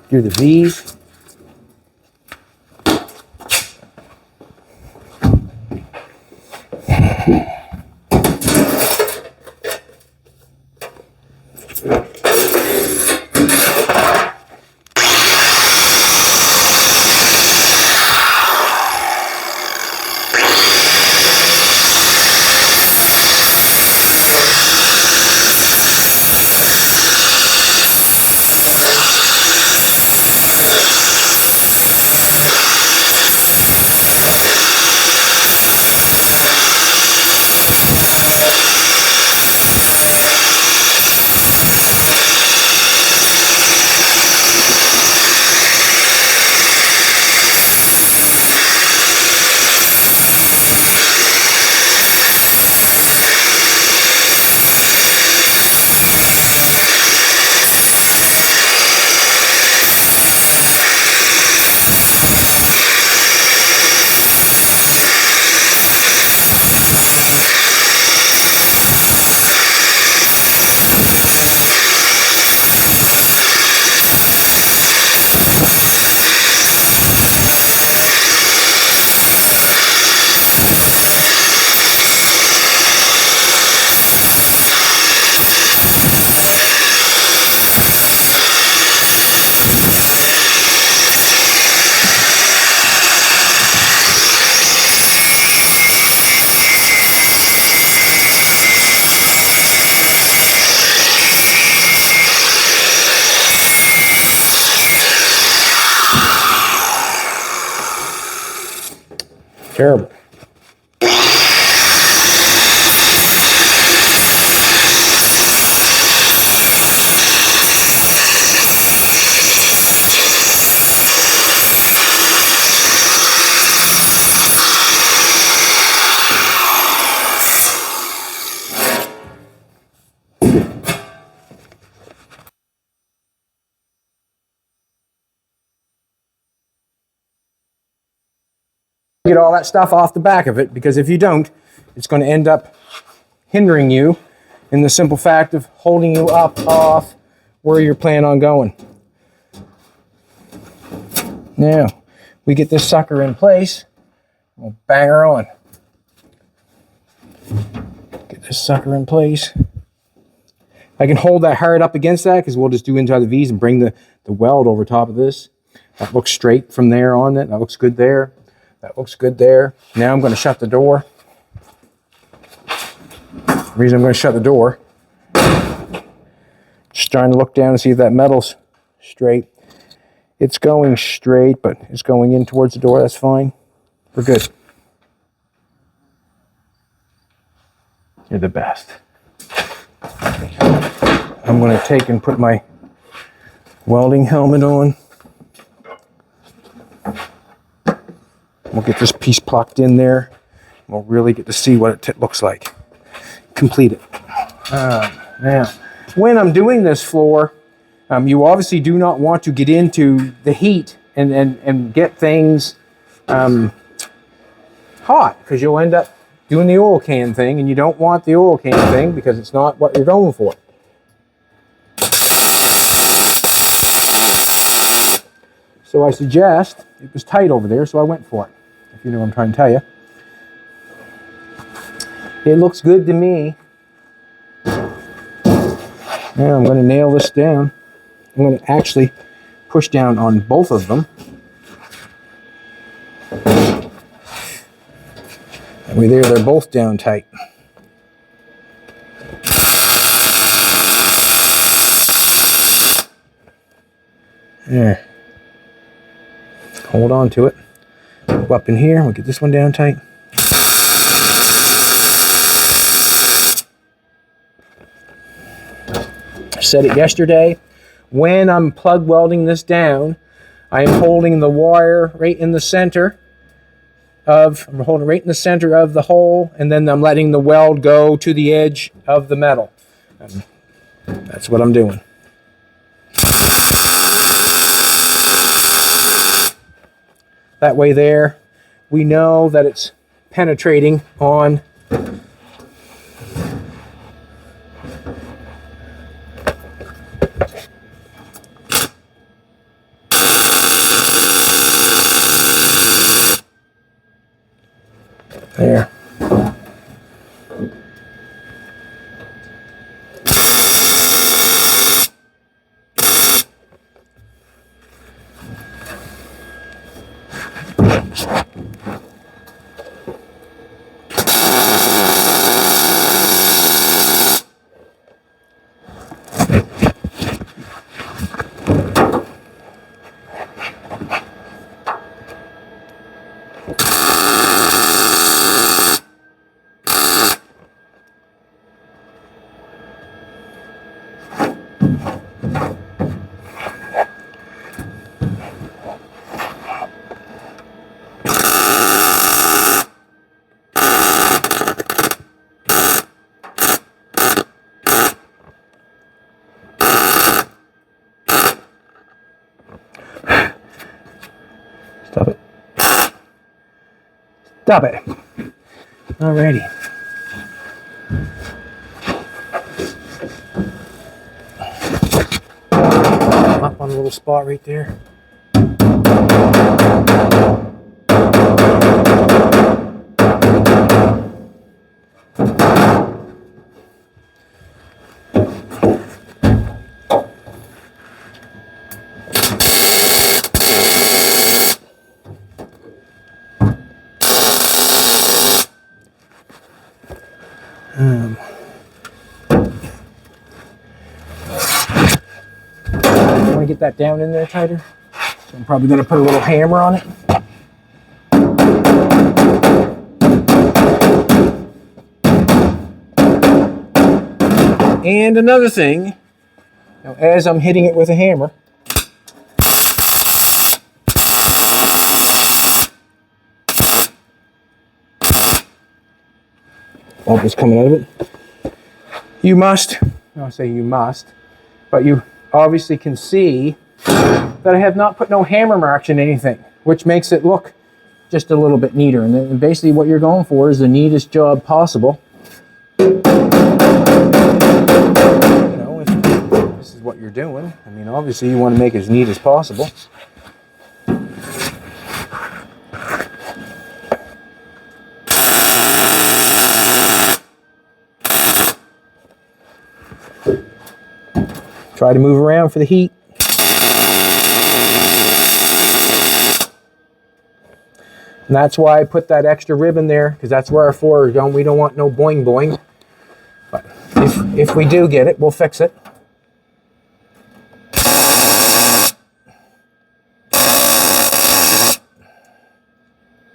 do the V's. Terrible. Get all that stuff off the back of it, because if you don't, it's going to end up hindering you in the simple fact of holding you up off where you're planning on going. Now, we get this sucker in place, we'll bang her on. Get this sucker in place. I can hold that hard up against that because we'll just do inside the V's and bring the weld over top of this. That looks straight from there on it. That looks good there. That looks good there. Now I'm going to shut the door. The reason I'm going to shut the door, just trying to look down and see if that metal's straight. It's going straight, but it's going in towards the door. That's fine. We're good. You're the best. I'm going to take and put my welding helmet on. We'll get this piece plucked in there. We'll really get to see what it looks like. Complete it. Now, when I'm doing this floor, you obviously do not want to get into the heat and get things hot, because you'll end up doing the oil can thing, and you don't want the oil can thing because it's not what you're going for. So I suggest, it was tight over there, so I went for it, if you know what I'm trying to tell you. It looks good to me. Now I'm going to nail this down. I'm going to actually push down on both of them. That way there, they're both down tight. There. Hold on to it. Go up in here, we'll get this one down tight. I said it yesterday. When I'm plug welding this down, I am holding the wire right in the center of, I'm holding right in the center of the hole, and then I'm letting the weld go to the edge of the metal. And that's what I'm doing. That way there, we know that it's penetrating on there. Stop it. Stop it. Alrighty. Up on a little spot right there. Want to get that down in there tighter? So I'm probably going to put a little hammer on it. And another thing, now as I'm hitting it with a hammer, bubbles coming out of it. You must, I'll say you must, but you obviously can see that I have not put no hammer marks in anything, which makes it look just a little bit neater. And then basically what you're going for is the neatest job possible. You know, if this is what you're doing, I mean, obviously you want to make it as neat as possible. Try to move around for the heat. And that's why I put that extra ribbon there, because that's where our floor is going. We don't want no boing boing. But if we do get it, we'll fix it.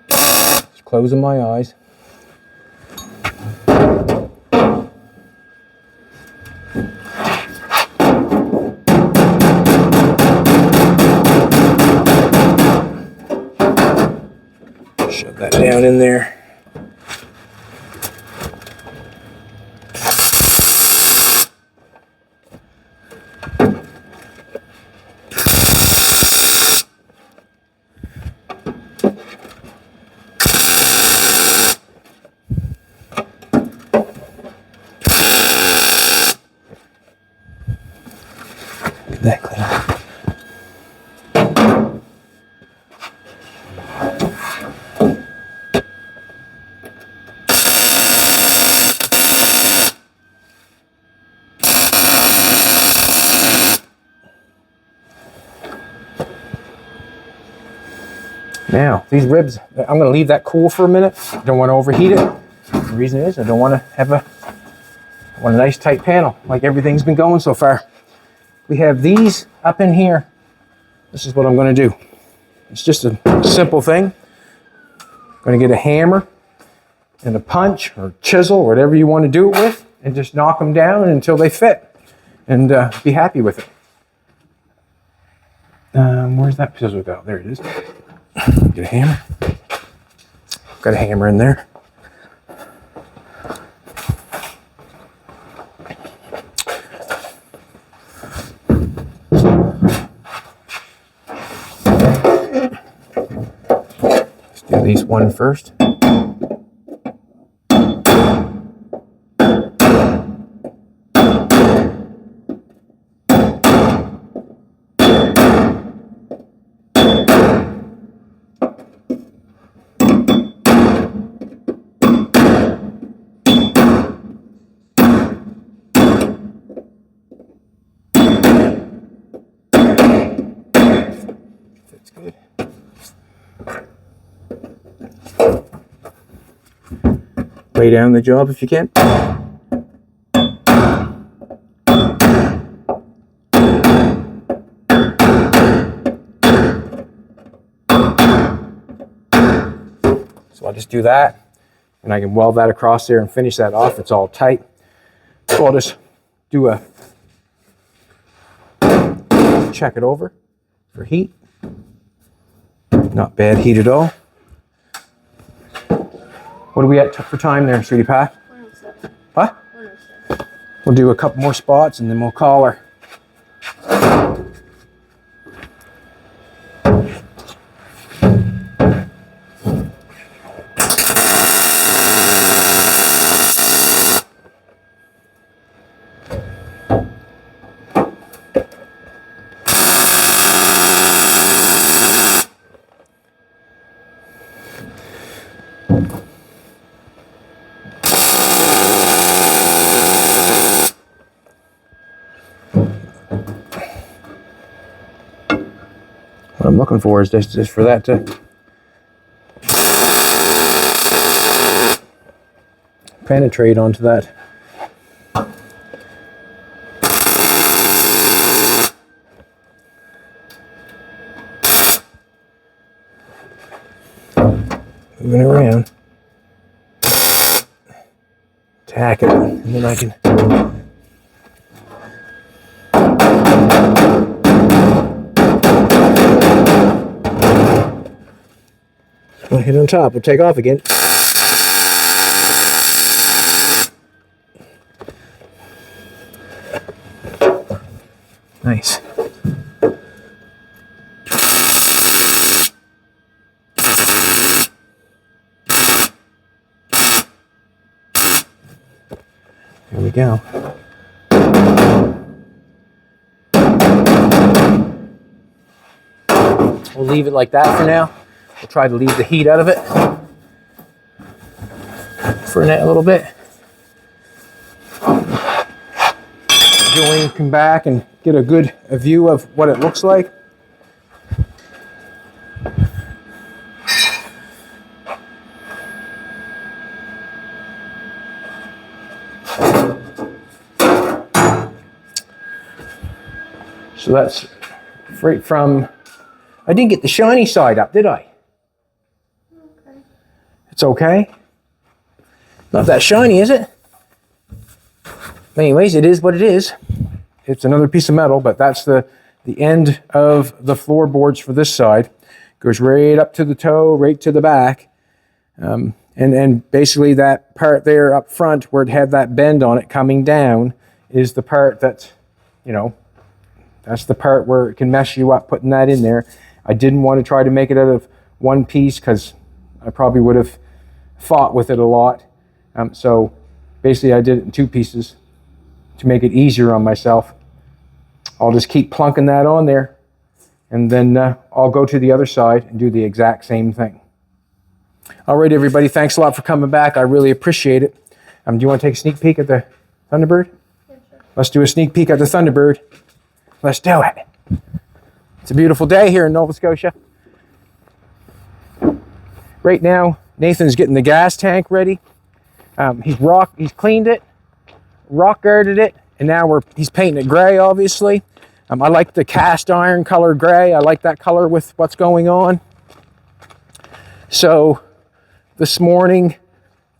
Just closing my eyes. Shove that down in there. Get that clean. Now, these ribs, I'm going to leave that cool for a minute. I don't want to overheat it. The reason is I don't want to have I want a nice tight panel like everything's been going so far. We have these up in here. This is what I'm going to do. It's just a simple thing. I'm going to get a hammer and a punch or chisel, or whatever you want to do it with, and just knock them down until they fit, and be happy with it. Where's that chisel go? There it is. Get a hammer. Got a hammer in there. Let's do these one first. Good. Lay down the job if you can. So I'll just do that, and I can weld that across there and finish that off. It's all tight. So I'll just do a check it over for heat. Not bad heat at all. What are we at for time there, sweetie pie?
107.
What?
107.
We'll do a couple more spots and then we'll call her. What I'm looking for is just for that to penetrate onto that. Moving around. Tack it, and then I can hit on top. We'll take off again. Nice. There we go. We'll leave it like that for now. We'll try to leave the heat out of it for a little bit. Julian can come back and get a view of what it looks like. So that's right from, I didn't get the shiny side up, did I?
Okay.
It's okay. Not that shiny, is it? Anyways, it is what it is. It's another piece of metal, but that's the end of the floorboards for this side. Goes right up to the toe, right to the back. And basically that part there up front where it had that bend on it coming down is the part that, you know, that's the part where it can mess you up putting that in there. I didn't want to try to make it out of one piece because I probably would have fought with it a lot. So basically I did it in two pieces to make it easier on myself. I'll just keep plunking that on there, and then I'll go to the other side and do the exact same thing. All right, everybody, thanks a lot for coming back. I really appreciate it. Do you want to take a sneak peek at the Thunderbird?
Yeah, sure.
Let's do a sneak peek at the Thunderbird. Let's do it. It's a beautiful day here in Nova Scotia. right now, Nathan's getting the gas tank ready. He's cleaned it, rock guarded it, and now he's painting it gray, obviously. I like the cast iron color gray. I like that color with what's going on. So this morning,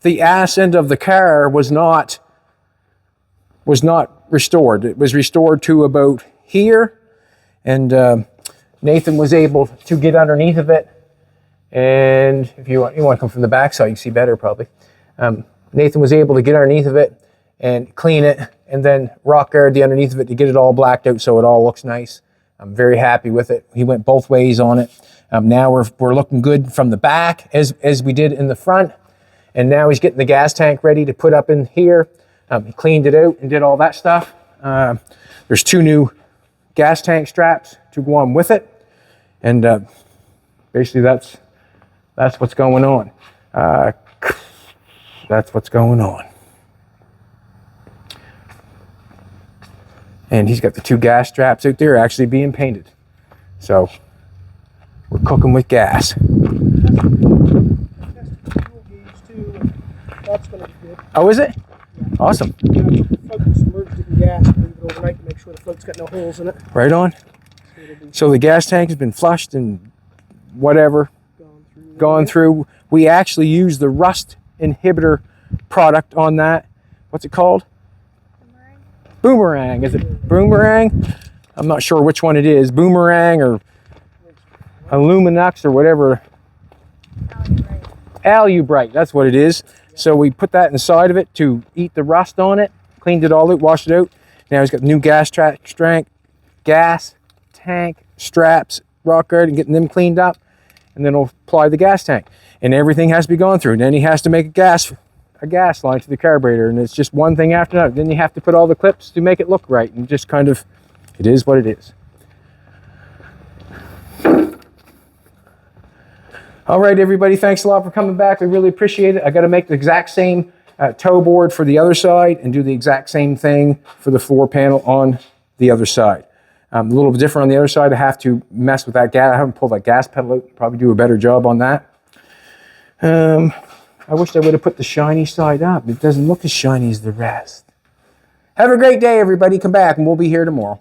the ass end of the car was not restored. It was restored to about here, and Nathan was able to get underneath of it. And if you want to come from the back side, you can see better probably. Nathan was able to get underneath of it and clean it, and then rock guard the underneath of it to get it all blacked out so it all looks nice. I'm very happy with it. He went both ways on it. Now we're looking good from the back as we did in the front. And now he's getting the gas tank ready to put up in here. He cleaned it out and did all that stuff. There's 2 new gas tank straps to go on with it. And basically that's what's going on. That's what's going on. And he's got the 2 gas straps out there actually being painted. So we're cooking with gas.
That's going to be good.
Oh, is it? Awesome.
Submerged it in gas and leave it overnight to make sure the float's got no holes in it.
Right on. So the gas tank has been flushed and whatever, gone through. We actually use the rust inhibitor product on that. What's it called? Boomerang. Is it Boomerang? I'm not sure which one it is. Boomerang or Aluminux or whatever. Alubrite, that's what it is. So we put that inside of it to eat the rust on it, cleaned it all out, washed it out. Now he's got new gas tank straps, rock guard, and getting them cleaned up, and then he'll apply the gas tank. And everything has to be gone through. And then he has to make a gas line to the carburetor, and it's just one thing after another. Then you have to put all the clips to make it look right, and just kind of, it is what it is. All right, everybody, thanks a lot for coming back. We really appreciate it. I got to make the exact same toe board for the other side and do the exact same thing for the floor panel on the other side. A little bit different on the other side. I have to mess with that gas. I haven't pulled that gas pedal out. Probably do a better job on that. I wish I would have put the shiny side up. It doesn't look as shiny as the rest. Have a great day, everybody. Come back, and we'll be here tomorrow.